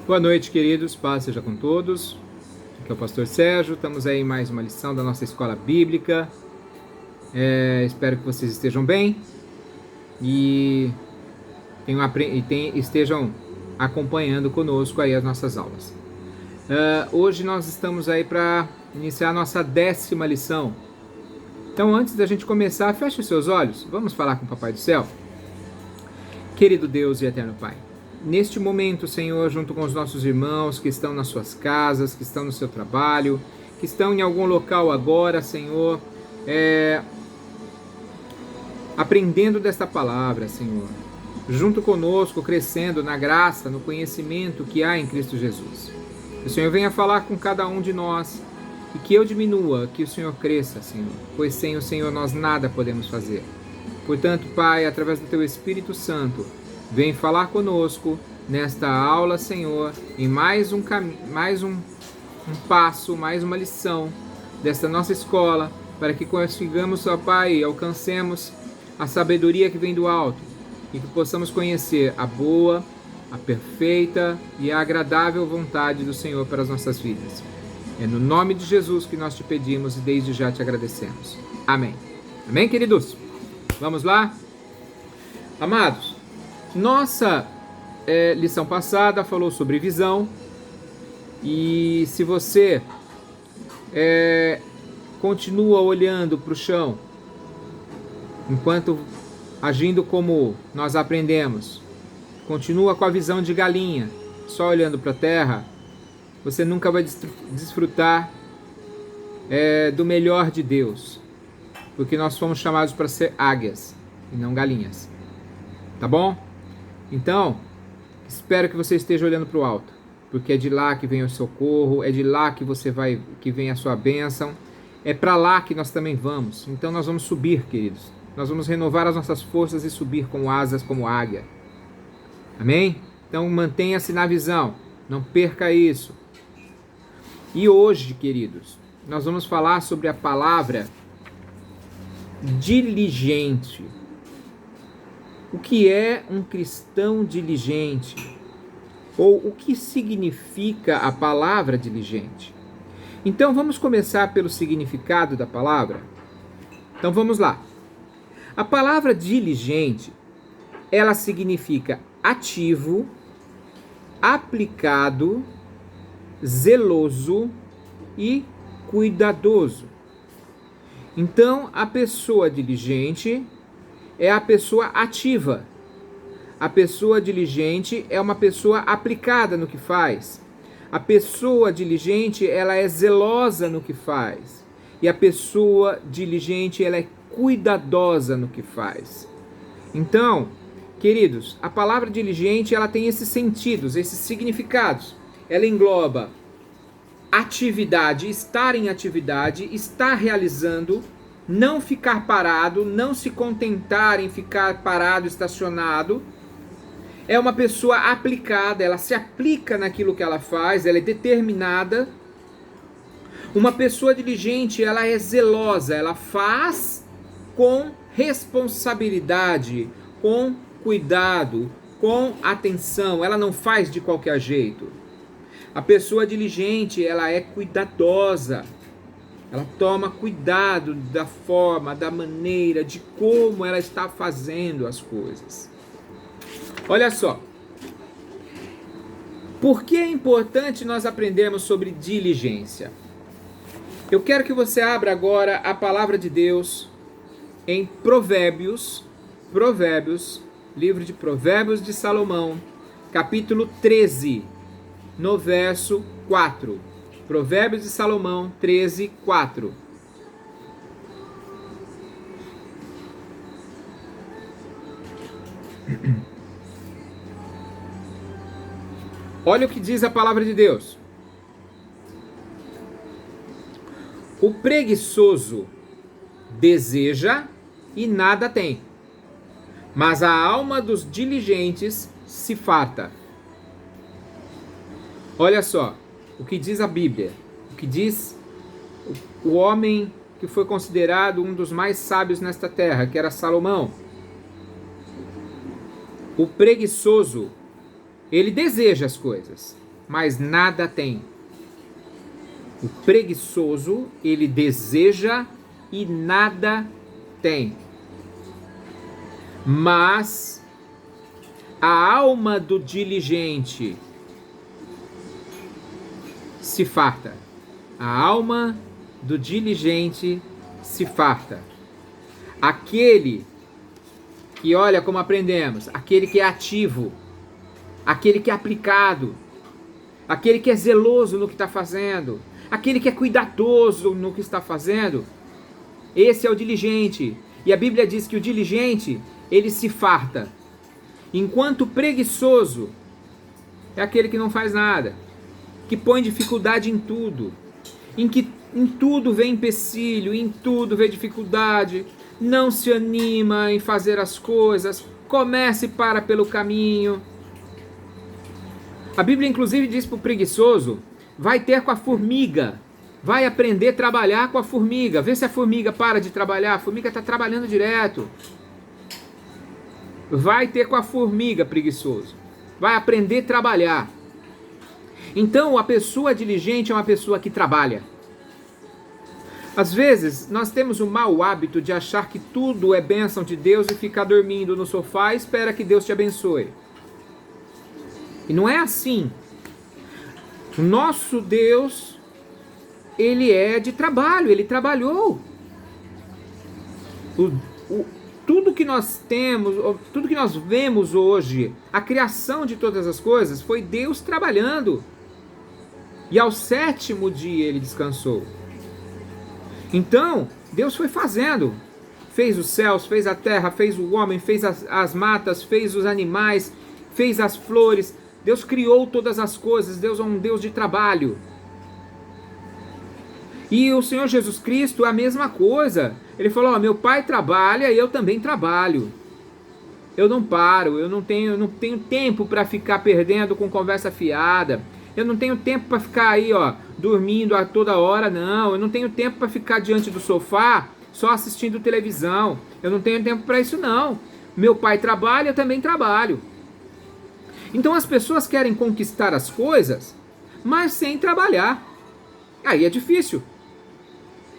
Boa noite, queridos. Paz seja com todos. Aqui é o pastor Sérgio. Estamos aí em mais uma lição da nossa escola bíblica. Espero que vocês estejam bem e estejam acompanhando conosco aí as nossas aulas. Hoje nós estamos aí para iniciar a nossa 10ª lição. Então, antes da gente começar, feche os seus olhos. Vamos falar com o Papai do Céu. Querido Deus e eterno Pai, neste momento, Senhor, junto com os nossos irmãos que estão nas suas casas, que estão no seu trabalho, que estão em algum local agora, Senhor, aprendendo desta palavra, Senhor, junto conosco, crescendo na graça, no conhecimento que há em Cristo Jesus. Que o Senhor venha falar com cada um de nós e que eu diminua, que o Senhor cresça, Senhor, pois sem o Senhor nós nada podemos fazer. Portanto, Pai, através do Teu Espírito Santo, vem falar conosco nesta aula, Senhor, em mais um passo, mais uma lição desta nossa escola, para que consigamos, ó Pai, alcancemos a sabedoria que vem do alto e que possamos conhecer a boa, a perfeita e a agradável vontade do Senhor para as nossas vidas. É no nome de Jesus que nós te pedimos e desde já te agradecemos. Amém. Amém, queridos? Vamos lá? Amados, nossa lição passada falou sobre visão, e se você continua olhando para o chão, enquanto agindo como nós aprendemos, continua com a visão de galinha, só olhando para a terra, você nunca vai desfrutar do melhor de Deus, porque nós fomos chamados para ser águias e não galinhas, tá bom? Então, espero que você esteja olhando para o alto, porque é de lá que vem o socorro, é de lá que vem a sua bênção, é para lá que nós também vamos. Então nós vamos subir, queridos, nós vamos renovar as nossas forças e subir com asas como águia, amém? Então mantenha-se na visão, não perca isso. E hoje, queridos, nós vamos falar sobre a palavra diligente. O que é um cristão diligente? Ou o que significa a palavra diligente? Então vamos começar pelo significado da palavra? Então vamos lá. A palavra diligente, ela significa ativo, aplicado, zeloso e cuidadoso. Então, a pessoa diligente é a pessoa ativa. A pessoa diligente é uma pessoa aplicada no que faz. A pessoa diligente, ela é zelosa no que faz. E a pessoa diligente, ela é cuidadosa no que faz. Então, queridos, a palavra diligente, ela tem esses sentidos, esses significados. Ela engloba atividade, estar em atividade, estar realizando, não ficar parado, não se contentar em ficar parado, estacionado. É uma pessoa aplicada, ela se aplica naquilo que ela faz, ela é determinada. Uma pessoa diligente, ela é zelosa, ela faz com responsabilidade, com cuidado, com atenção, ela não faz de qualquer jeito. A pessoa diligente, ela é cuidadosa, ela toma cuidado da forma, da maneira, de como ela está fazendo as coisas. Olha só, por que é importante nós aprendermos sobre diligência? Eu quero que você abra agora a palavra de Deus em Provérbios, livro de Provérbios de Salomão, capítulo 13, no verso 4. Provérbios de Salomão 13, 4. Olha o que diz a palavra de Deus. O preguiçoso deseja e nada tem, mas a alma dos diligentes se farta. Olha só o que diz a Bíblia, o que diz o homem que foi considerado um dos mais sábios nesta terra, que era Salomão. O preguiçoso, ele deseja as coisas, mas nada tem. O preguiçoso, ele deseja e nada tem. Mas a alma do diligente se farta. A alma do diligente se farta. Aquele que, olha como aprendemos, aquele que é ativo, aquele que é aplicado, aquele que é zeloso no que está fazendo, aquele que é cuidadoso no que está fazendo, esse é o diligente. E a Bíblia diz que o diligente, ele se farta. Enquanto o preguiçoso é aquele que não faz nada, que põe dificuldade em tudo, em tudo vê empecilho, em tudo vê dificuldade, não se anima em fazer as coisas, começa e para pelo caminho. A Bíblia inclusive diz para o preguiçoso, vai ter com a formiga, vai aprender a trabalhar com a formiga, vê se a formiga para de trabalhar, a formiga está trabalhando direto. Vai ter com a formiga, preguiçoso, vai aprender a trabalhar. Então a pessoa diligente é uma pessoa que trabalha. Às vezes nós temos o mau hábito de achar que tudo é bênção de Deus e ficar dormindo no sofá e espera que Deus te abençoe. E não é assim. O nosso Deus, ele é de trabalho, ele trabalhou. Tudo que nós temos, tudo que nós vemos hoje, a criação de todas as coisas, foi Deus trabalhando. E ao 7º dia ele descansou. Então, Deus foi fazendo. Fez os céus, fez a terra, fez o homem, fez as matas, fez os animais, fez as flores. Deus criou todas as coisas. Deus é um Deus de trabalho. E o Senhor Jesus Cristo é a mesma coisa. Ele falou, meu pai trabalha e eu também trabalho. Eu não paro, eu não tenho tempo para ficar perdendo com conversa fiada. Eu não tenho tempo para ficar aí, dormindo a toda hora, não. Eu não tenho tempo para ficar diante do sofá só assistindo televisão. Eu não tenho tempo para isso, não. Meu pai trabalha, eu também trabalho. Então as pessoas querem conquistar as coisas, mas sem trabalhar. Aí é difícil.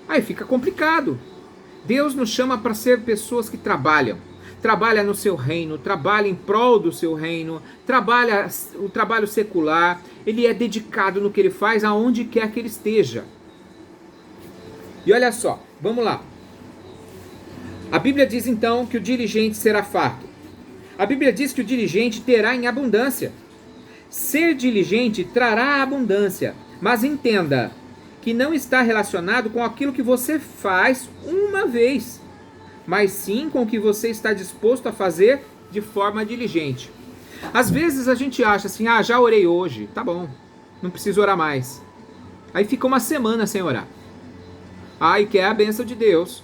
Aí fica complicado. Deus nos chama para ser pessoas que trabalham. Trabalha no seu reino, trabalha em prol do seu reino, trabalha o trabalho secular, ele é dedicado no que ele faz, aonde quer que ele esteja. E olha só, vamos lá. A Bíblia diz então que o diligente será farto. A Bíblia diz que o diligente terá em abundância. Ser diligente trará abundância, mas entenda que não está relacionado com aquilo que você faz uma vez, mas sim com o que você está disposto a fazer de forma diligente. Às vezes a gente acha assim, já orei hoje, tá bom, não preciso orar mais. Aí fica uma semana sem orar. E quer a bênção de Deus.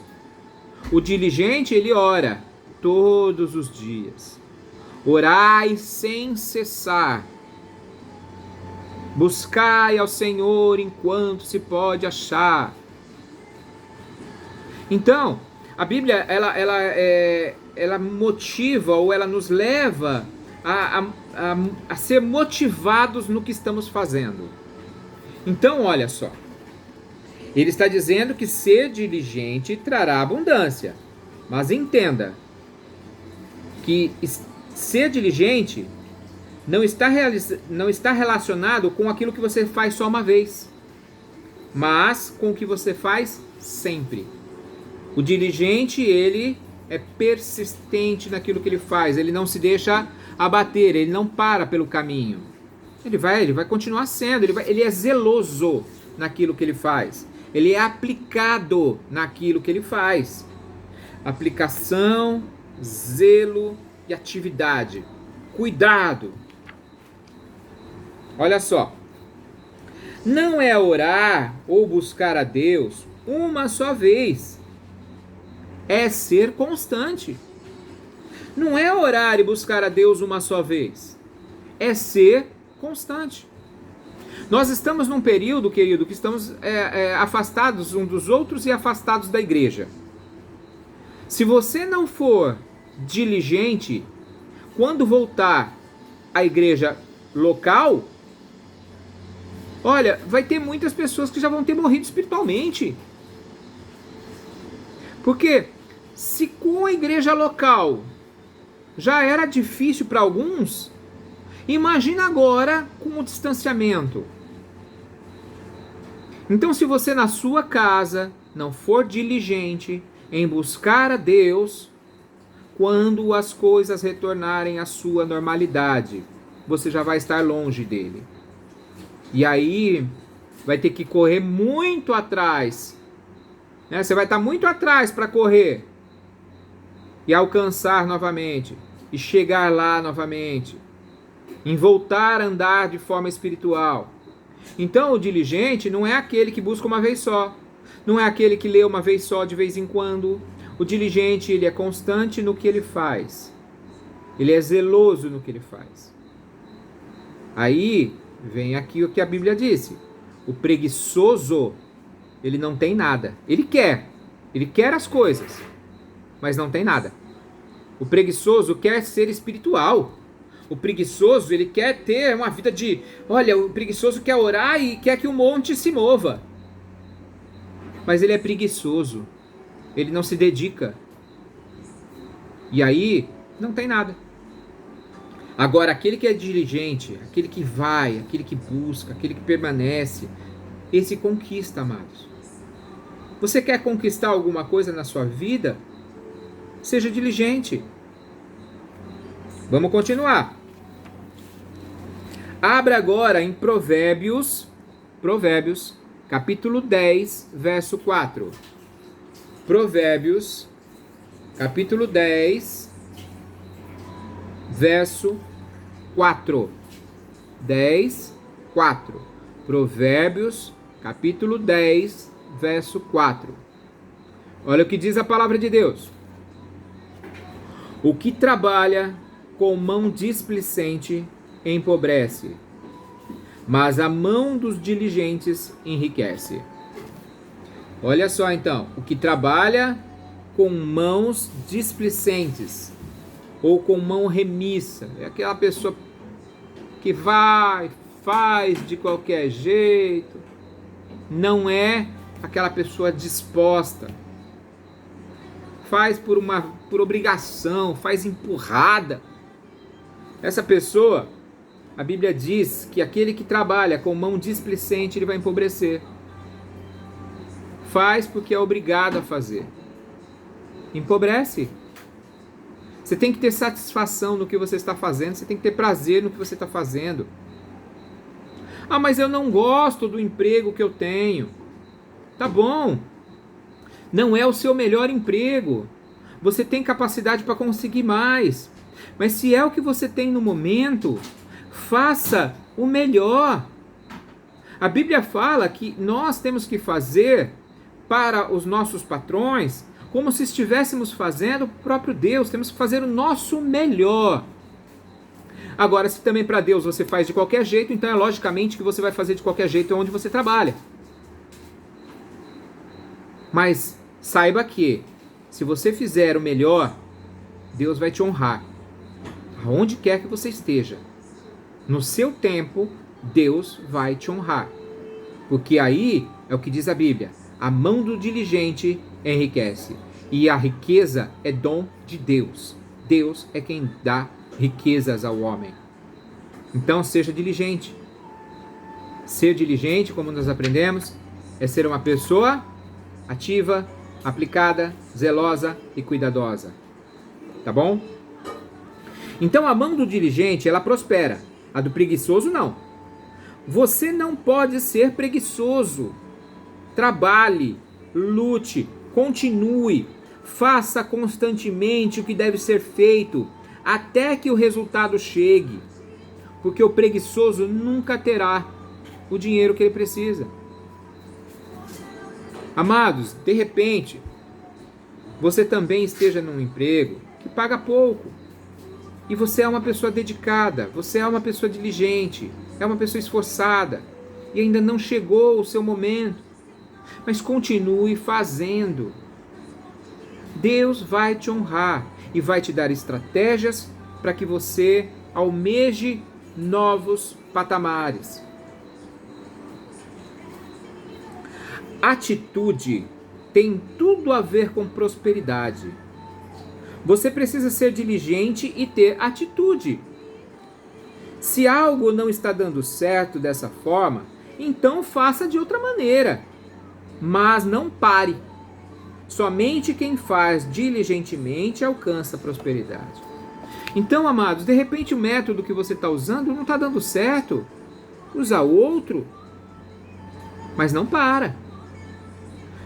O diligente, ele ora todos os dias. Orai sem cessar. Buscai ao Senhor enquanto se pode achar. Então, a Bíblia, ela motiva ou ela nos leva a ser motivados no que estamos fazendo. Então, olha só. Ele está dizendo que ser diligente trará abundância. Mas entenda que ser diligente não está relacionado com aquilo que você faz só uma vez, mas com o que você faz sempre. O diligente, ele é persistente naquilo que ele faz, ele não se deixa abater, ele não para pelo caminho. Ele vai continuar sendo, ele é zeloso naquilo que ele faz. Ele é aplicado naquilo que ele faz. Aplicação, zelo e atividade. Cuidado. Olha só. Não é orar ou buscar a Deus uma só vez. É ser constante. Não é orar e buscar a Deus uma só vez. É ser constante. Nós estamos num período, querido, que estamos afastados uns dos outros e afastados da igreja. Se você não for diligente, quando voltar à igreja local, Olha, vai ter muitas pessoas que já vão ter morrido espiritualmente. Porque se com a igreja local já era difícil para alguns, imagina agora com o distanciamento. Então, se você na sua casa não for diligente em buscar a Deus, quando as coisas retornarem à sua normalidade, você já vai estar longe dele. E aí vai ter que correr muito atrás. Né? Você vai estar muito atrás para correr e alcançar novamente, e chegar lá novamente, em voltar a andar de forma espiritual. Então o diligente não é aquele que busca uma vez só, não é aquele que lê uma vez só de vez em quando. O diligente, ele é constante no que ele faz, ele é zeloso no que ele faz. Aí vem aqui o que a Bíblia disse: o preguiçoso, ele não tem nada, ele quer as coisas, mas não tem nada. O preguiçoso quer ser espiritual. O preguiçoso, ele quer ter uma vida de... Olha, o preguiçoso quer orar e quer que o monte se mova. Mas ele é preguiçoso. Ele não se dedica. E aí, não tem nada. Agora, aquele que é diligente, aquele que vai, aquele que busca, aquele que permanece, esse conquista, amados. Você quer conquistar alguma coisa na sua vida? Seja diligente. Vamos continuar. Abra agora em Provérbios, capítulo 10, verso 4. Provérbios, capítulo 10, verso 4. 10, 4. Provérbios, capítulo 10, verso 4. Olha o que diz a palavra de Deus. O que trabalha com mão displicente empobrece, mas a mão dos diligentes enriquece. Olha só então, o que trabalha com mãos displicentes ou com mão remissa, é aquela pessoa que vai, faz de qualquer jeito, não é aquela pessoa disposta, faz por obrigação, faz empurrada. Essa pessoa, a Bíblia diz que aquele que trabalha com mão displicente, ele vai empobrecer. Faz porque é obrigado a fazer. Empobrece. Você tem que ter satisfação no que você está fazendo, você tem que ter prazer no que você está fazendo. Ah, mas eu não gosto do emprego que eu tenho. Tá bom. Não é o seu melhor emprego. Você tem capacidade para conseguir mais. Mas se é o que você tem no momento, faça o melhor. A Bíblia fala que nós temos que fazer para os nossos patrões como se estivéssemos fazendo o próprio Deus. Temos que fazer o nosso melhor. Agora, se também para Deus você faz de qualquer jeito, então é logicamente que você vai fazer de qualquer jeito onde você trabalha. Mas saiba que, se você fizer o melhor, Deus vai te honrar. Aonde quer que você esteja, no seu tempo, Deus vai te honrar. Porque aí é o que diz a Bíblia: a mão do diligente enriquece. E a riqueza é dom de Deus. Deus é quem dá riquezas ao homem. Então seja diligente. Ser diligente, como nós aprendemos, é ser uma pessoa ativa, aplicada, zelosa e cuidadosa. Tá bom? Então a mão do diligente, ela prospera. A do preguiçoso, não. Você não pode ser preguiçoso. Trabalhe, lute, continue, faça constantemente o que deve ser feito, até que o resultado chegue. Porque o preguiçoso nunca terá o dinheiro que ele precisa. Amados, de repente, você também esteja num emprego que paga pouco. E você é uma pessoa dedicada, você é uma pessoa diligente, é uma pessoa esforçada. E ainda não chegou o seu momento. Mas continue fazendo. Deus vai te honrar e vai te dar estratégias para que você almeje novos patamares. Atitude tem tudo a ver com prosperidade. Você precisa ser diligente e ter atitude. Se algo não está dando certo dessa forma, então faça de outra maneira. Mas não pare. Somente quem faz diligentemente alcança a prosperidade. Então, amados, de repente o método que você está usando não está dando certo. Usa outro. Mas não para.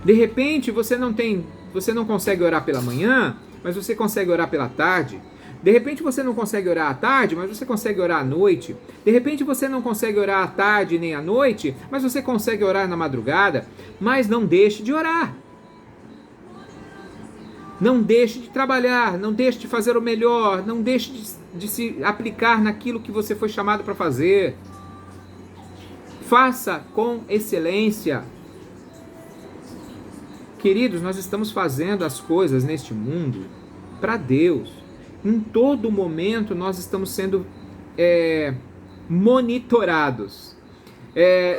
De repente você não consegue orar pela manhã, mas você consegue orar pela tarde. De repente você não consegue orar à tarde, mas você consegue orar à noite. De repente você não consegue orar à tarde nem à noite, mas você consegue orar na madrugada. Mas não deixe de orar. Não deixe de trabalhar, não deixe de fazer o melhor, não deixe de se aplicar naquilo que você foi chamado para fazer. Faça com excelência. Queridos, nós estamos fazendo as coisas neste mundo para Deus. Em todo momento nós estamos sendo monitorados.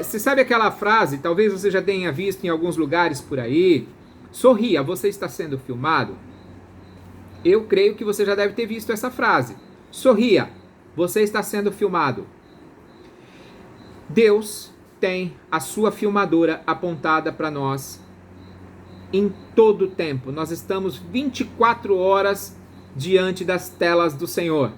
Você sabe aquela frase, talvez você já tenha visto em alguns lugares por aí: sorria, você está sendo filmado? Eu creio que você já deve ter visto essa frase. Sorria, você está sendo filmado. Deus tem a sua filmadora apontada para nós em todo o tempo. Nós estamos 24 horas diante das telas do Senhor.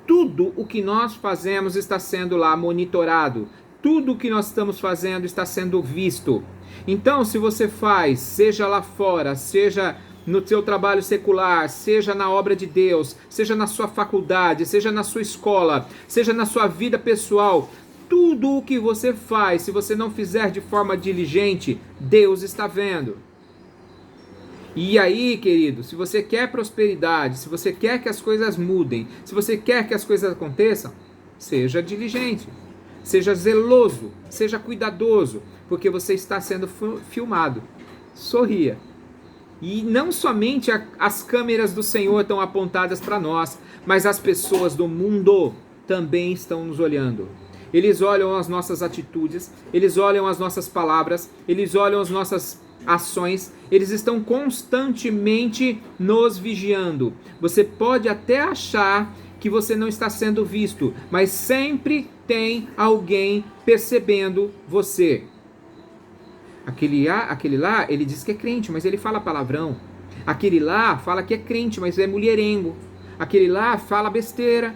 Tudo o que nós fazemos está sendo lá monitorado. Tudo o que nós estamos fazendo está sendo visto. Então, se você faz, seja lá fora, seja no seu trabalho secular, seja na obra de Deus, seja na sua faculdade, seja na sua escola, seja na sua vida pessoal, tudo o que você faz, se você não fizer de forma diligente, Deus está vendo. E aí, querido, se você quer prosperidade, se você quer que as coisas mudem, se você quer que as coisas aconteçam, seja diligente, seja zeloso, seja cuidadoso, porque você está sendo filmado. Sorria. E não somente as câmeras do Senhor estão apontadas para nós, mas as pessoas do mundo também estão nos olhando. Eles olham as nossas atitudes, eles olham as nossas palavras, eles olham as nossas ações, eles estão constantemente nos vigiando. Você pode até achar que você não está sendo visto, mas sempre tem alguém percebendo você. Aquele lá, ele diz que é crente, mas ele fala palavrão. Aquele lá fala que é crente, mas é mulherengo. Aquele lá fala besteira.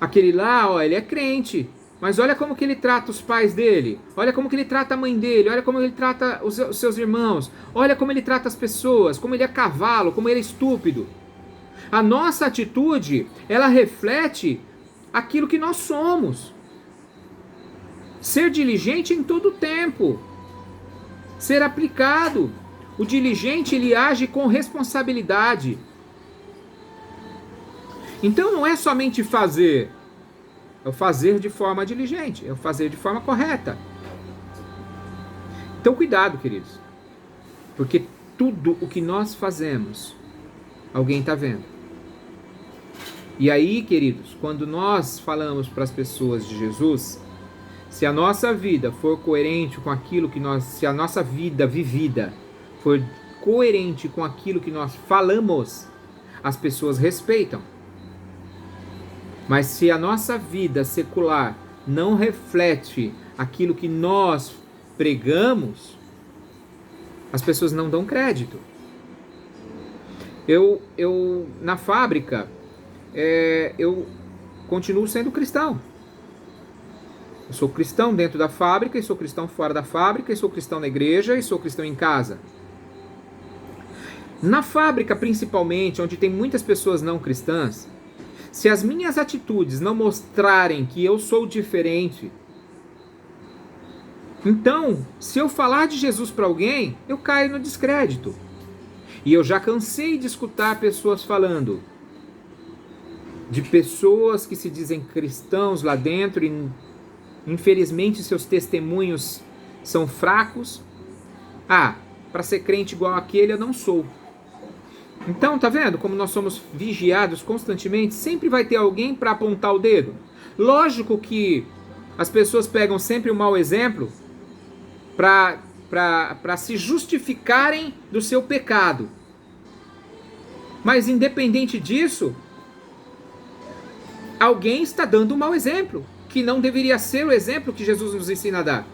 Aquele lá, ó, ele é crente, mas olha como que ele trata os pais dele. Olha como que ele trata a mãe dele. Olha como ele trata os seus irmãos. Olha como ele trata as pessoas. Como ele é cavalo, como ele é estúpido. A nossa atitude, ela reflete aquilo que nós somos. Ser diligente em todo o tempo. Ser aplicado. O diligente, ele age com responsabilidade. Então não é somente fazer, é o fazer de forma diligente, é o fazer de forma correta. Então cuidado, queridos, porque tudo o que nós fazemos, alguém está vendo. E aí, queridos, quando nós falamos para as pessoas de Jesus, se a nossa vida for coerente com aquilo que se a nossa vida vivida for coerente com aquilo que nós falamos, as pessoas respeitam. Mas se a nossa vida secular não reflete aquilo que nós pregamos, as pessoas não dão crédito. Eu na fábrica, eu continuo sendo cristão. Eu sou cristão dentro da fábrica, e sou cristão fora da fábrica, e sou cristão na igreja, e sou cristão em casa. Na fábrica, principalmente, onde tem muitas pessoas não cristãs, se as minhas atitudes não mostrarem que eu sou diferente, então, se eu falar de Jesus para alguém, eu caio no descrédito. E eu já cansei de escutar pessoas falando de pessoas que se dizem cristãos lá dentro e infelizmente seus testemunhos são fracos. Para ser crente igual aquele eu não sou. Então, tá vendo como nós somos vigiados constantemente? Sempre vai ter alguém para apontar o dedo. Lógico que as pessoas pegam sempre o mau exemplo para se justificarem do seu pecado. Mas independente disso, alguém está dando um mau exemplo, que não deveria ser o exemplo que Jesus nos ensina a dar.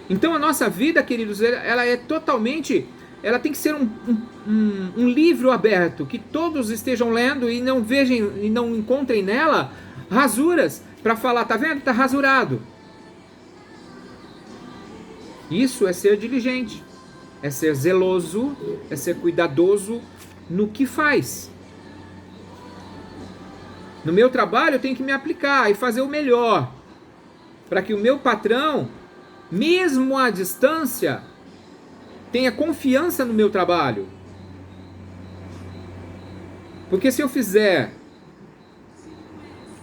Então a nossa vida, queridos, ela é totalmente, ela tem que ser um livro aberto, que todos estejam lendo e não vejam e não encontrem nela rasuras para falar, tá vendo? Tá rasurado. Isso é ser diligente, é ser zeloso, é ser cuidadoso no que faz. No meu trabalho eu tenho que me aplicar e fazer o melhor, para que o meu patrão, mesmo à distância, tenha confiança no meu trabalho. Porque se eu fizer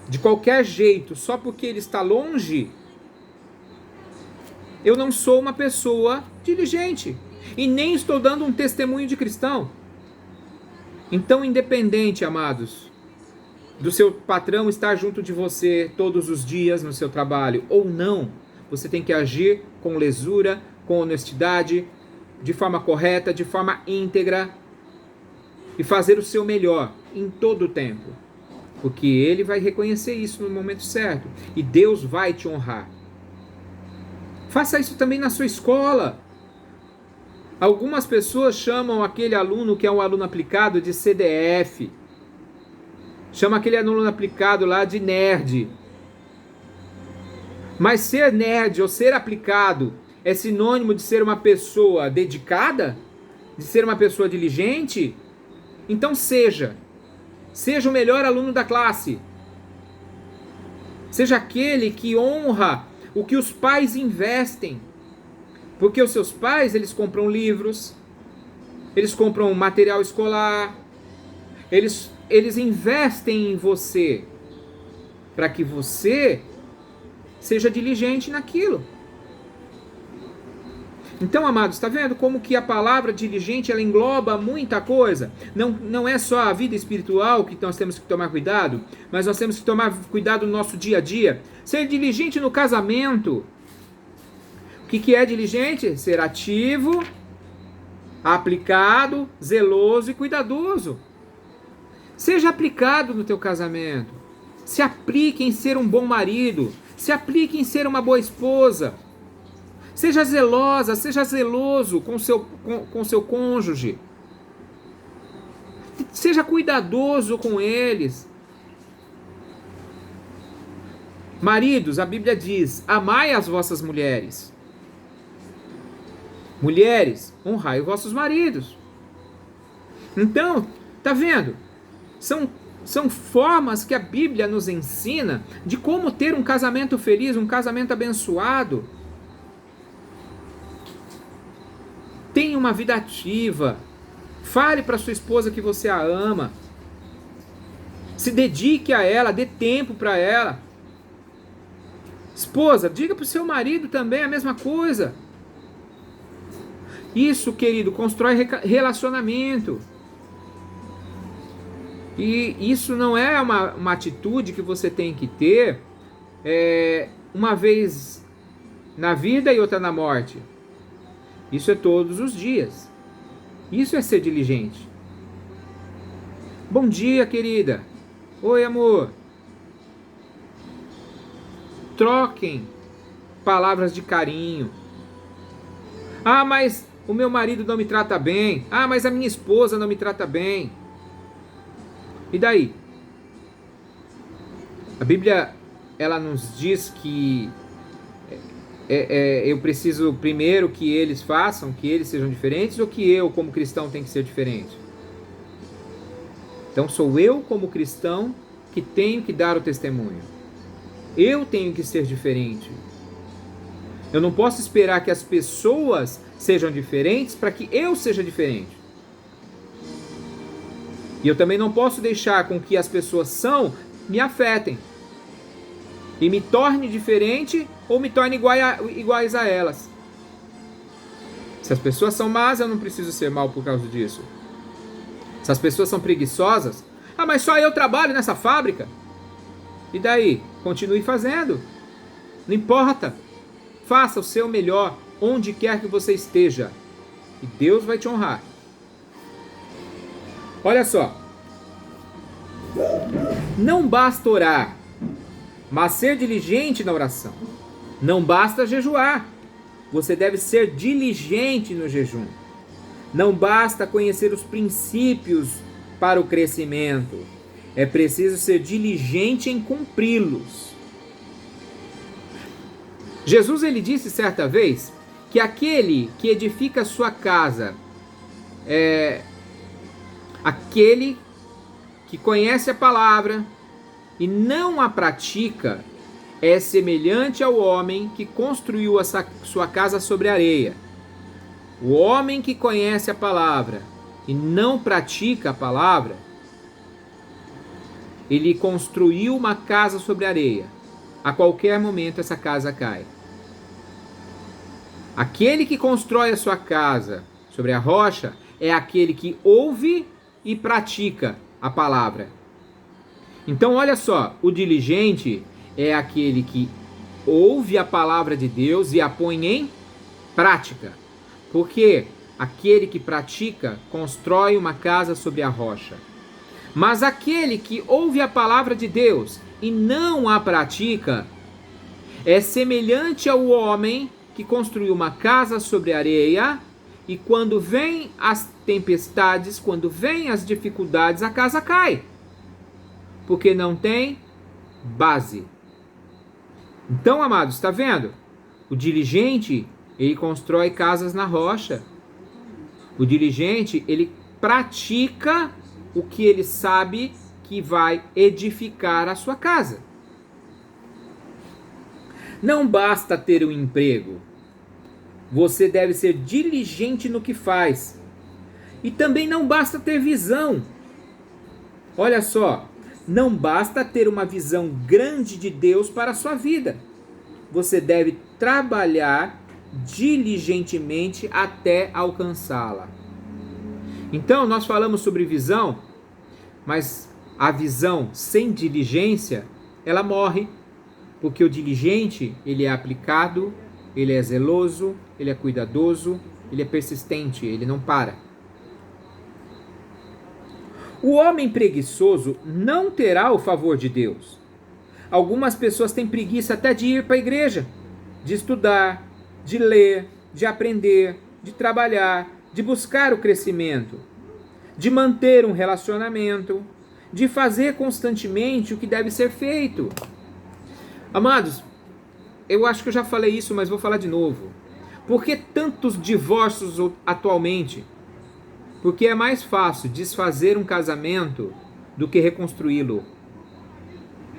de qualquer jeito, só porque ele está longe, eu não sou uma pessoa diligente e nem estou dando um testemunho de cristão. Então, independente, amados, do seu patrão estar junto de você todos os dias no seu trabalho ou não, você tem que agir com lisura, com honestidade, de forma correta, de forma íntegra e fazer o seu melhor em todo o tempo. Porque ele vai reconhecer isso no momento certo e Deus vai te honrar. Faça isso também na sua escola. Algumas pessoas chamam aquele aluno que é um aluno aplicado de CDF. Chama aquele aluno aplicado lá de nerd. Mas ser nerd ou ser aplicado é sinônimo de ser uma pessoa dedicada? De ser uma pessoa diligente? Então seja o melhor aluno da classe. Seja aquele que honra o que os pais investem. Porque os seus pais, eles compram livros, eles compram material escolar, eles investem em você, para que você seja diligente naquilo. Então, amados, está vendo como que a palavra diligente, ela engloba muita coisa? Não é só a vida espiritual que nós temos que tomar cuidado, mas nós temos que tomar cuidado no nosso dia a dia. Ser diligente no casamento. O que é diligente? Ser ativo, aplicado, zeloso e cuidadoso. Seja aplicado no teu casamento. Se aplique em ser um bom marido. Se aplique em ser uma boa esposa. Seja zelosa, seja zeloso com seu cônjuge. Seja cuidadoso com eles. Maridos, a Bíblia diz, amai as vossas mulheres. Mulheres, honrai os vossos maridos. Então, tá vendo? São formas que a Bíblia nos ensina de como ter um casamento feliz, um casamento abençoado. Tenha uma vida ativa. Fale para sua esposa que você a ama. Se dedique a ela, dê tempo para ela. Esposa, diga para o seu marido também a mesma coisa. Isso, querido, constrói relacionamento. E isso não é uma atitude que você tem que ter uma vez na vida e outra na morte. Isso é todos os dias. Isso é ser diligente. Bom dia, querida. Oi, amor. Troquem palavras de carinho. Ah, mas o meu marido não me trata bem. Ah, mas a minha esposa não me trata bem. E daí? A Bíblia, ela nos diz que eu preciso primeiro que eles façam, que eles sejam diferentes, ou que eu, como cristão, tenho que ser diferente? Então sou eu, como cristão, que tenho que dar o testemunho. Eu tenho que ser diferente. Eu não posso esperar que as pessoas sejam diferentes para que eu seja diferente. E eu também não posso deixar com que as pessoas me afetem e me torne diferente ou me torne iguais a elas. Se as pessoas são más, eu não preciso ser mal por causa disso. Se as pessoas são preguiçosas, mas só eu trabalho nessa fábrica. E daí? Continue fazendo. Não importa. Faça o seu melhor onde quer que você esteja. E Deus vai te honrar. Olha só. Não basta orar, mas ser diligente na oração. Não basta jejuar. Você deve ser diligente no jejum. Não basta conhecer os princípios para o crescimento. É preciso ser diligente em cumpri-los. Jesus, ele disse certa vez que aquele que edifica sua casa aquele que conhece a palavra e não a pratica é semelhante ao homem que construiu a sua casa sobre areia. O homem que conhece a palavra e não pratica a palavra, ele construiu uma casa sobre areia. A qualquer momento essa casa cai. Aquele que constrói a sua casa sobre a rocha é aquele que ouve e pratica a palavra. Então olha só, o diligente é aquele que ouve a palavra de Deus e a põe em prática. Porque aquele que pratica constrói uma casa sobre a rocha. Mas aquele que ouve a palavra de Deus e não a pratica é semelhante ao homem que construiu uma casa sobre areia e quando vêm as tempestades, quando vêm as dificuldades, a casa cai. Porque não tem base. Então, amados, está vendo? O diligente, ele constrói casas na rocha. O diligente, ele pratica o que ele sabe que vai edificar a sua casa. Não basta ter um emprego. Você deve ser diligente no que faz. E também não basta ter visão. Olha só, não basta ter uma visão grande de Deus para a sua vida. Você deve trabalhar diligentemente até alcançá-la. Então, nós falamos sobre visão, mas a visão sem diligência, ela morre. Porque o diligente, ele é aplicado, ele é zeloso, ele é cuidadoso, ele é persistente, ele não para. O homem preguiçoso não terá o favor de Deus. Algumas pessoas têm preguiça até de ir para a igreja, de estudar, de ler, de aprender, de trabalhar, de buscar o crescimento, de manter um relacionamento, de fazer constantemente o que deve ser feito. Amados, eu acho que eu já falei isso, mas vou falar de novo. Por que tantos divórcios atualmente? Porque é mais fácil desfazer um casamento do que reconstruí-lo.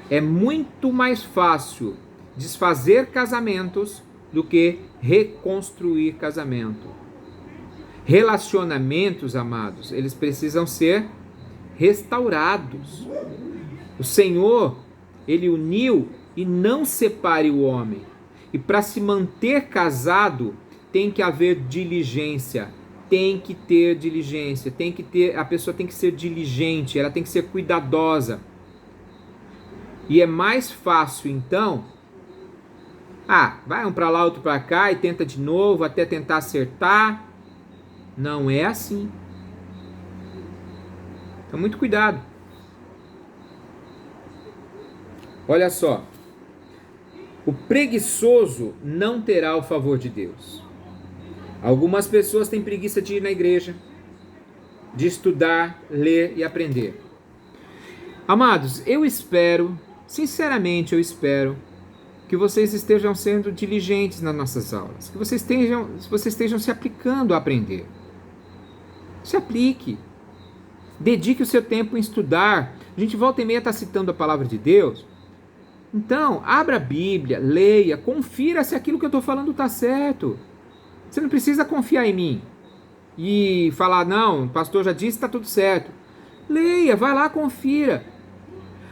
É muito mais fácil desfazer casamentos do que reconstruir casamento. Relacionamentos, amados, eles precisam ser restaurados. O Senhor, ele uniu e não separe o homem. E para se manter casado, tem que haver diligência. Tem que ter diligência. A pessoa tem que ser diligente, ela tem que ser cuidadosa. E é mais fácil, então, vai um para lá, outro para cá e tenta de novo, até tentar acertar. Não é assim. Então, muito cuidado. Olha só. O preguiçoso não terá o favor de Deus. Algumas pessoas têm preguiça de ir na igreja, de estudar, ler e aprender. Amados, eu espero, sinceramente eu espero, que vocês estejam sendo diligentes nas nossas aulas, que vocês estejam se aplicando a aprender. Se aplique. Dedique o seu tempo em estudar. A gente volta e meia está citando a palavra de Deus. Então, abra a Bíblia, leia, confira se aquilo que eu estou falando está certo. Você não precisa confiar em mim e falar, não, o pastor já disse, está tudo certo. Leia, vai lá, confira.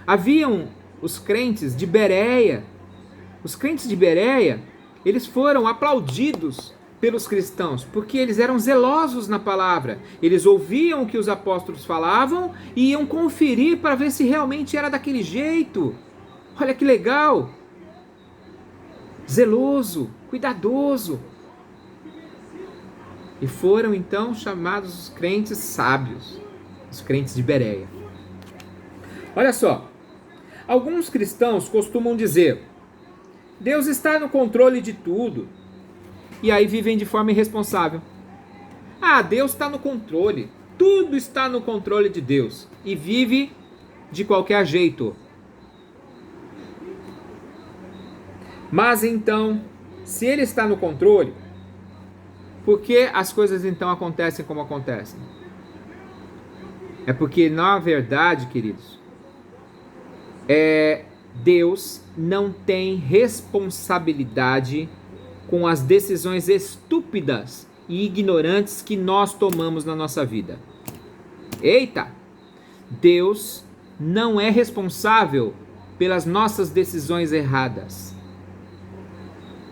Haviam os crentes de Bereia. Os crentes de Bereia, eles foram aplaudidos pelos cristãos, porque eles eram zelosos na palavra. Eles ouviam o que os apóstolos falavam e iam conferir para ver se realmente era daquele jeito. Olha que legal! zeloso, cuidadoso. E foram então chamados os crentes sábios, os crentes de Bereia. Olha só, alguns cristãos costumam dizer: Deus está no controle de tudo. E aí vivem de forma irresponsável. Ah, Deus está no controle. Tudo está no controle de Deus. E vive de qualquer jeito. Mas então, se Ele está no controle, por que as coisas então acontecem como acontecem? É porque, na verdade, queridos, Deus não tem responsabilidade com as decisões estúpidas e ignorantes que nós tomamos na nossa vida. Eita! Deus não é responsável pelas nossas decisões erradas,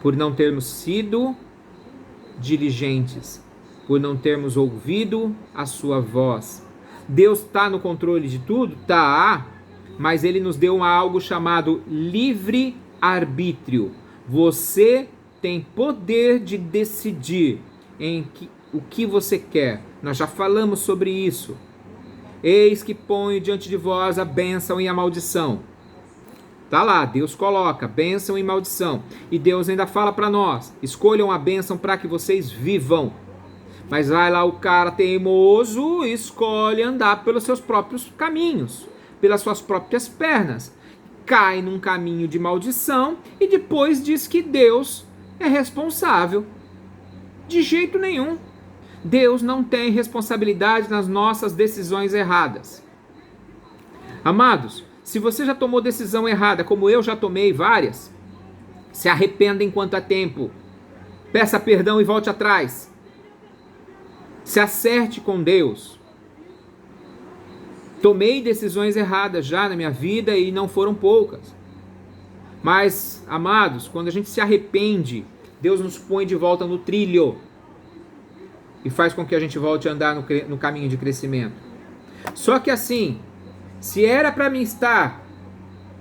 por não termos sido diligentes, por não termos ouvido a sua voz. Deus está no controle de tudo? Tá, mas Ele nos deu algo chamado livre-arbítrio. Você tem poder de decidir o que você quer. Nós já falamos sobre isso. Eis que ponho diante de vós a bênção e a maldição. Tá lá, Deus coloca bênção e maldição. E Deus ainda fala para nós: escolham a bênção para que vocês vivam. Mas vai lá o cara teimoso e escolhe andar pelos seus próprios caminhos, pelas suas próprias pernas. Cai num caminho de maldição e depois diz que Deus é responsável. De jeito nenhum. Deus não tem responsabilidade nas nossas decisões erradas. Amados, se você já tomou decisão errada, como eu já tomei várias, se arrependa enquanto há tempo. Peça perdão e volte atrás. Se acerte com Deus. Tomei decisões erradas já na minha vida e não foram poucas. Mas, amados, quando a gente se arrepende, Deus nos põe de volta no trilho e faz com que a gente volte a andar no caminho de crescimento. Só que assim, se era para mim estar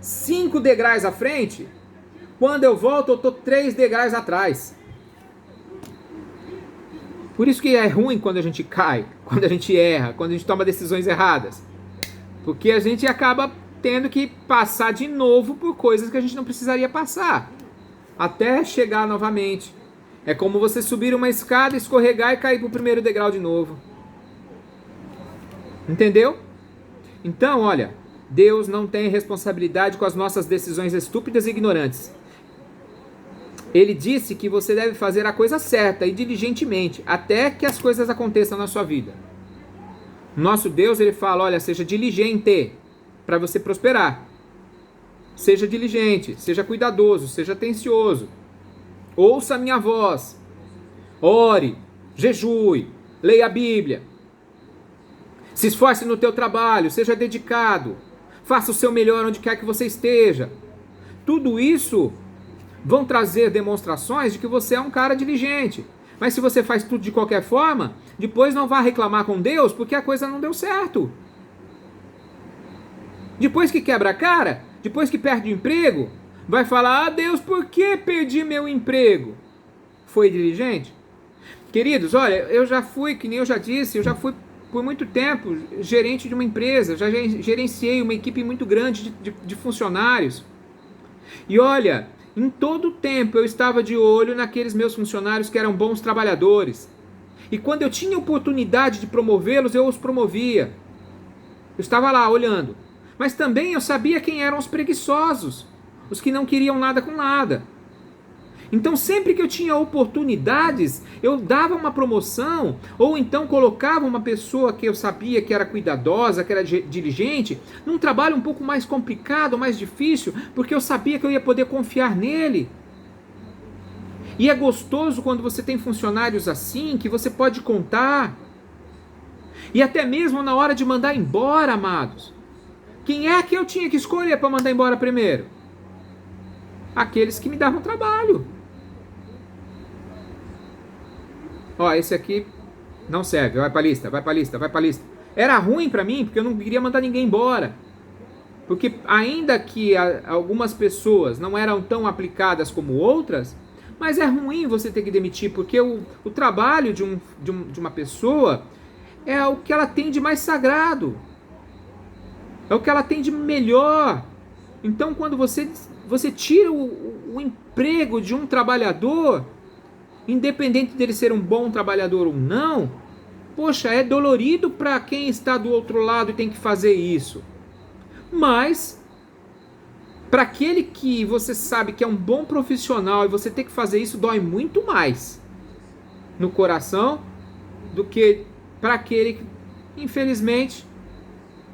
5 degraus à frente, quando eu volto eu estou 3 degraus atrás. Por isso que é ruim quando a gente cai, quando a gente erra, quando a gente toma decisões erradas. Porque a gente acaba tendo que passar de novo por coisas que a gente não precisaria passar, até chegar novamente. É como você subir uma escada, escorregar e cair para o primeiro degrau de novo. Entendeu? Então, olha, Deus não tem responsabilidade com as nossas decisões estúpidas e ignorantes. Ele disse que você deve fazer a coisa certa e diligentemente, até que as coisas aconteçam na sua vida. Nosso Deus, ele fala, olha, seja diligente para você prosperar. Seja diligente, seja cuidadoso, seja atencioso. Ouça a minha voz. Ore, jejue, leia a Bíblia. Se esforce no teu trabalho, seja dedicado. Faça o seu melhor onde quer que você esteja. Tudo isso vão trazer demonstrações de que você é um cara diligente. Mas se você faz tudo de qualquer forma, depois não vá reclamar com Deus porque a coisa não deu certo. Depois que quebra a cara, depois que perde o emprego, vai falar, ah Deus, por que perdi meu emprego? Foi diligente? Queridos, olha, eu já fui, que nem eu já disse, eu já fui por muito tempo gerente de uma empresa, já gerenciei uma equipe muito grande de funcionários. E olha, em todo o tempo eu estava de olho naqueles meus funcionários que eram bons trabalhadores. E quando eu tinha oportunidade de promovê-los, eu os promovia. Eu estava lá olhando. Mas também eu sabia quem eram os preguiçosos, os que não queriam nada com nada. Então sempre que eu tinha oportunidades, eu dava uma promoção, ou então colocava uma pessoa que eu sabia que era cuidadosa, que era diligente, num trabalho um pouco mais complicado, mais difícil, porque eu sabia que eu ia poder confiar nele. E é gostoso quando você tem funcionários assim, que você pode contar. E até mesmo na hora de mandar embora, amados. Quem é que eu tinha que escolher para mandar embora primeiro? Aqueles que me davam trabalho. Ó, esse aqui não serve, vai pra lista, vai pra lista, vai pra lista. Era ruim pra mim, porque eu não queria mandar ninguém embora. Porque ainda que algumas pessoas não eram tão aplicadas como outras, mas é ruim você ter que demitir, porque o trabalho de uma pessoa é o que ela tem de mais sagrado, é o que ela tem de melhor. Então, quando você tira o emprego de um trabalhador, independente dele ser um bom trabalhador ou não, poxa, é dolorido para quem está do outro lado e tem que fazer isso. Mas, para aquele que você sabe que é um bom profissional e você ter que fazer isso, dói muito mais no coração do que para aquele que, infelizmente,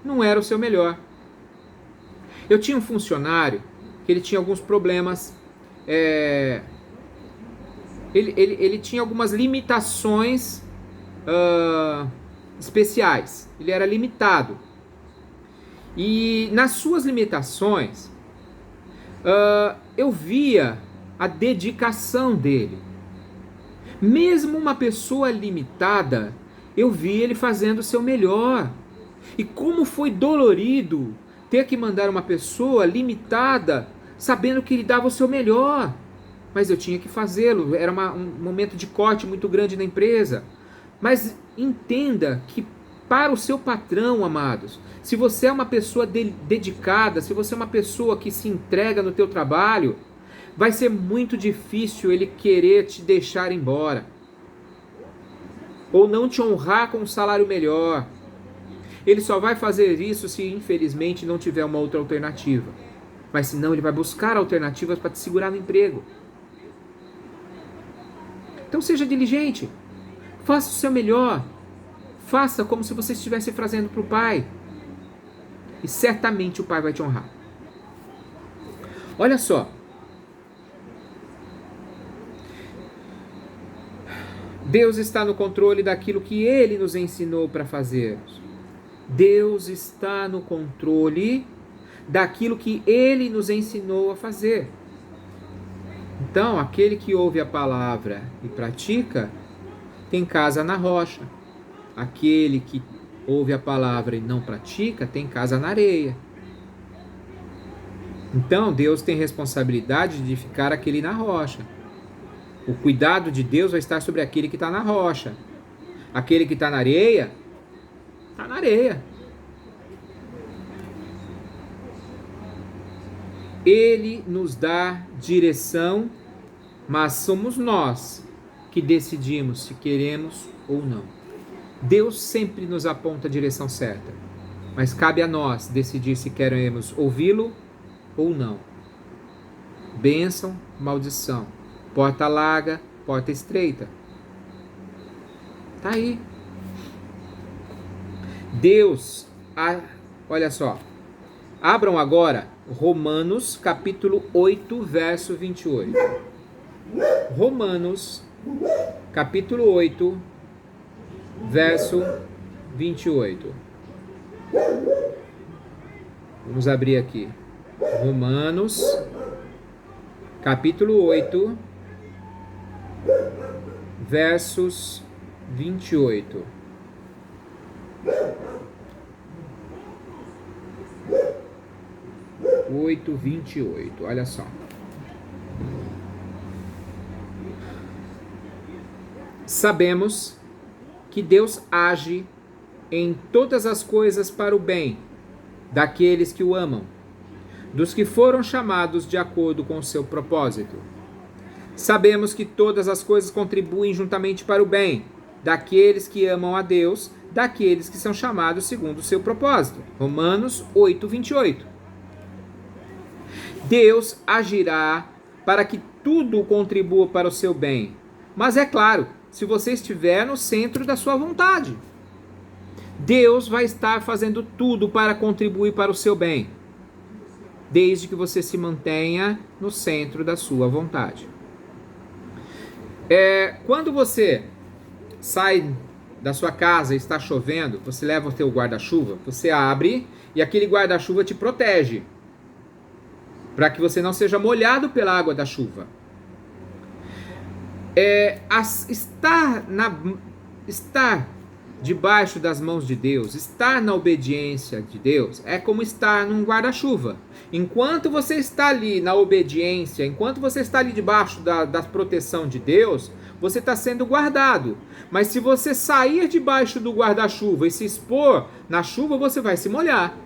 não era o seu melhor. Eu tinha um funcionário que ele tinha alguns problemas, ele tinha algumas limitações especiais, ele era limitado. E nas suas limitações, eu via a dedicação dele. Mesmo uma pessoa limitada, eu via ele fazendo o seu melhor. E como foi dolorido ter que mandar uma pessoa limitada, sabendo que ele dava o seu melhor. Mas eu tinha que fazê-lo, era um momento de corte muito grande na empresa. Mas entenda que para o seu patrão, amados, se você é uma pessoa dedicada, se você é uma pessoa que se entrega no teu trabalho, vai ser muito difícil ele querer te deixar embora. Ou não te honrar com um salário melhor. Ele só vai fazer isso se, infelizmente, não tiver uma outra alternativa. Mas senão ele vai buscar alternativas para te segurar no emprego. Então seja diligente. Faça o seu melhor. Faça como se você estivesse fazendo para o Pai. E certamente o Pai vai te honrar. Olha só. Deus está no controle daquilo que Ele nos ensinou para fazer. Deus está no controle daquilo que Ele nos ensinou a fazer. Então, aquele que ouve a palavra e pratica, tem casa na rocha. Aquele que ouve a palavra e não pratica, tem casa na areia. Então, Deus tem responsabilidade de ficar aquele na rocha. O cuidado de Deus vai estar sobre aquele que está na rocha. Aquele que está na areia, está na areia. Ele nos dá direção, mas somos nós que decidimos se queremos ou não. Deus sempre nos aponta a direção certa, mas cabe a nós decidir se queremos ouvi-lo ou não. Bênção, maldição. Porta larga, porta estreita. Tá aí. Deus, olha só. Abram agora Romanos capítulo 8, verso 28. Romanos capítulo 8, verso 28. Vamos abrir aqui. Romanos capítulo 8, versos 28. Olha só. Sabemos que Deus age em todas as coisas para o bem daqueles que o amam, dos que foram chamados de acordo com o seu propósito. Sabemos que todas as coisas contribuem juntamente para o bem daqueles que amam a Deus, daqueles que são chamados segundo o seu propósito. Romanos 8, 28. Deus agirá para que tudo contribua para o seu bem. Mas é claro, se você estiver no centro da sua vontade. Deus vai estar fazendo tudo para contribuir para o seu bem, desde que você se mantenha no centro da sua vontade. Quando você sai da sua casa e está chovendo, você leva o teu guarda-chuva, você abre e aquele guarda-chuva te protege, para que você não seja molhado pela água da chuva. Estar debaixo das mãos de Deus, estar na obediência de Deus, é como estar num guarda-chuva. Enquanto você está ali na obediência, enquanto você está ali debaixo da proteção de Deus, você está sendo guardado. Mas se você sair debaixo do guarda-chuva e se expor na chuva, você vai se molhar.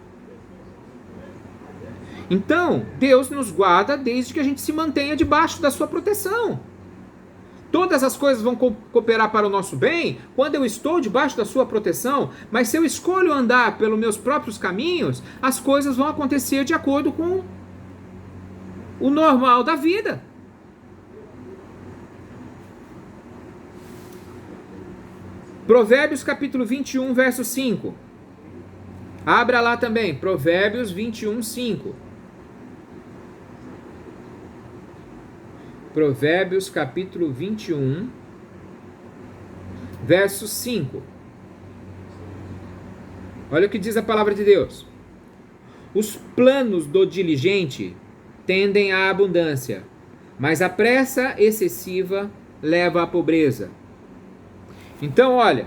Então, Deus nos guarda desde que a gente se mantenha debaixo da sua proteção. Todas as coisas vão cooperar para o nosso bem quando eu estou debaixo da sua proteção, mas se eu escolho andar pelos meus próprios caminhos, as coisas vão acontecer de acordo com o normal da vida. Provérbios capítulo 21, verso 5. Abra lá também, Provérbios 21, 5. Provérbios capítulo 21, verso 5. Olha o que diz a palavra de Deus. Os planos do diligente tendem à abundância, mas a pressa excessiva leva à pobreza. Então, olha,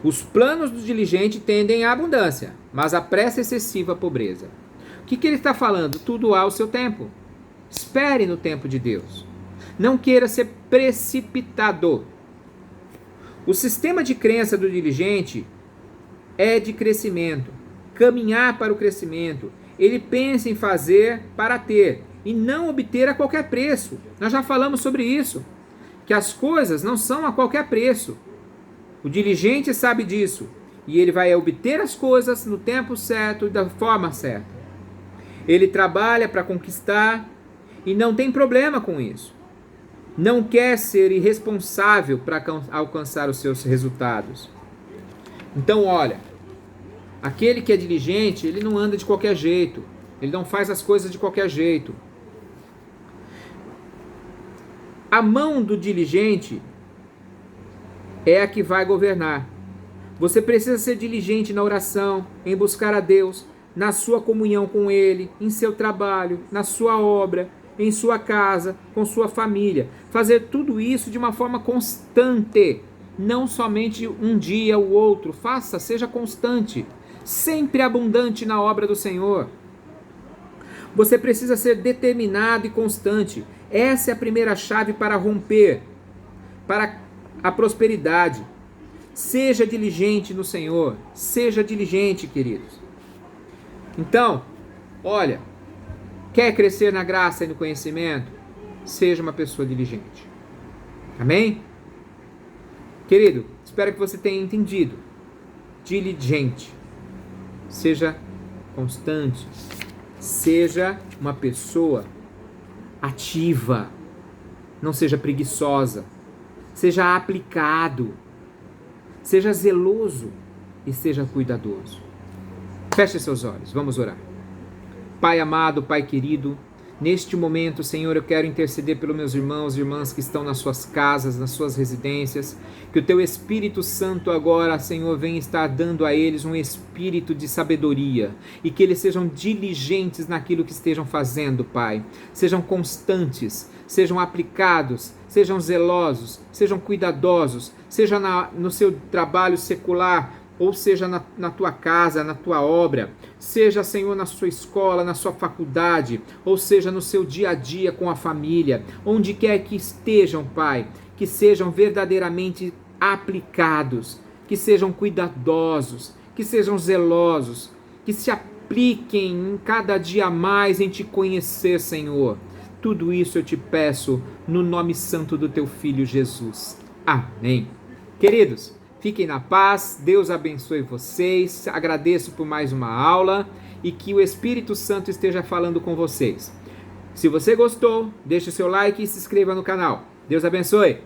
os planos do diligente tendem à abundância, mas a pressa excessiva à pobreza. O que ele está falando? Tudo há o seu tempo. Espere no tempo de Deus. Não queira ser precipitado. O sistema de crença do diligente é de crescimento. Caminhar para o crescimento. Ele pensa em fazer para ter e não obter a qualquer preço. Nós já falamos sobre isso. Que as coisas não são a qualquer preço. O diligente sabe disso. E ele vai obter as coisas no tempo certo e da forma certa. Ele trabalha para conquistar e não tem problema com isso. Não quer ser irresponsável para alcançar os seus resultados. Então, olha, aquele que é diligente, ele não anda de qualquer jeito. Ele não faz as coisas de qualquer jeito. A mão do diligente é a que vai governar. Você precisa ser diligente na oração, em buscar a Deus, na sua comunhão com Ele, em seu trabalho, na sua obra, em sua casa, com sua família. Fazer tudo isso de uma forma constante, não somente um dia ou outro. Faça, seja constante, sempre abundante na obra do Senhor. Você precisa ser determinado e constante. Essa é a primeira chave para romper, para a prosperidade. Seja diligente no Senhor. Seja diligente, queridos. Então, olha, quer crescer na graça e no conhecimento? Seja uma pessoa diligente. Amém? Querido, espero que você tenha entendido. Diligente. Seja constante. Seja uma pessoa ativa. Não seja preguiçosa. Seja aplicado. Seja zeloso e seja cuidadoso. Feche seus olhos, vamos orar. Pai amado, Pai querido, neste momento, Senhor, eu quero interceder pelos meus irmãos e irmãs que estão nas suas casas, nas suas residências, que o Teu Espírito Santo agora, Senhor, venha estar dando a eles um espírito de sabedoria e que eles sejam diligentes naquilo que estejam fazendo, Pai. Sejam constantes, sejam aplicados, sejam zelosos, sejam cuidadosos, seja no seu trabalho secular, ou seja na tua casa, na tua obra, seja, Senhor, na sua escola, na sua faculdade, ou seja no seu dia a dia com a família, onde quer que estejam, Pai, que sejam verdadeiramente aplicados, que sejam cuidadosos, que sejam zelosos, que se apliquem em cada dia mais em Te conhecer, Senhor. Tudo isso eu te peço no nome santo do Teu Filho Jesus. Amém. Queridos, fiquem na paz, Deus abençoe vocês, agradeço por mais uma aula e que o Espírito Santo esteja falando com vocês. Se você gostou, deixe o seu like e se inscreva no canal. Deus abençoe!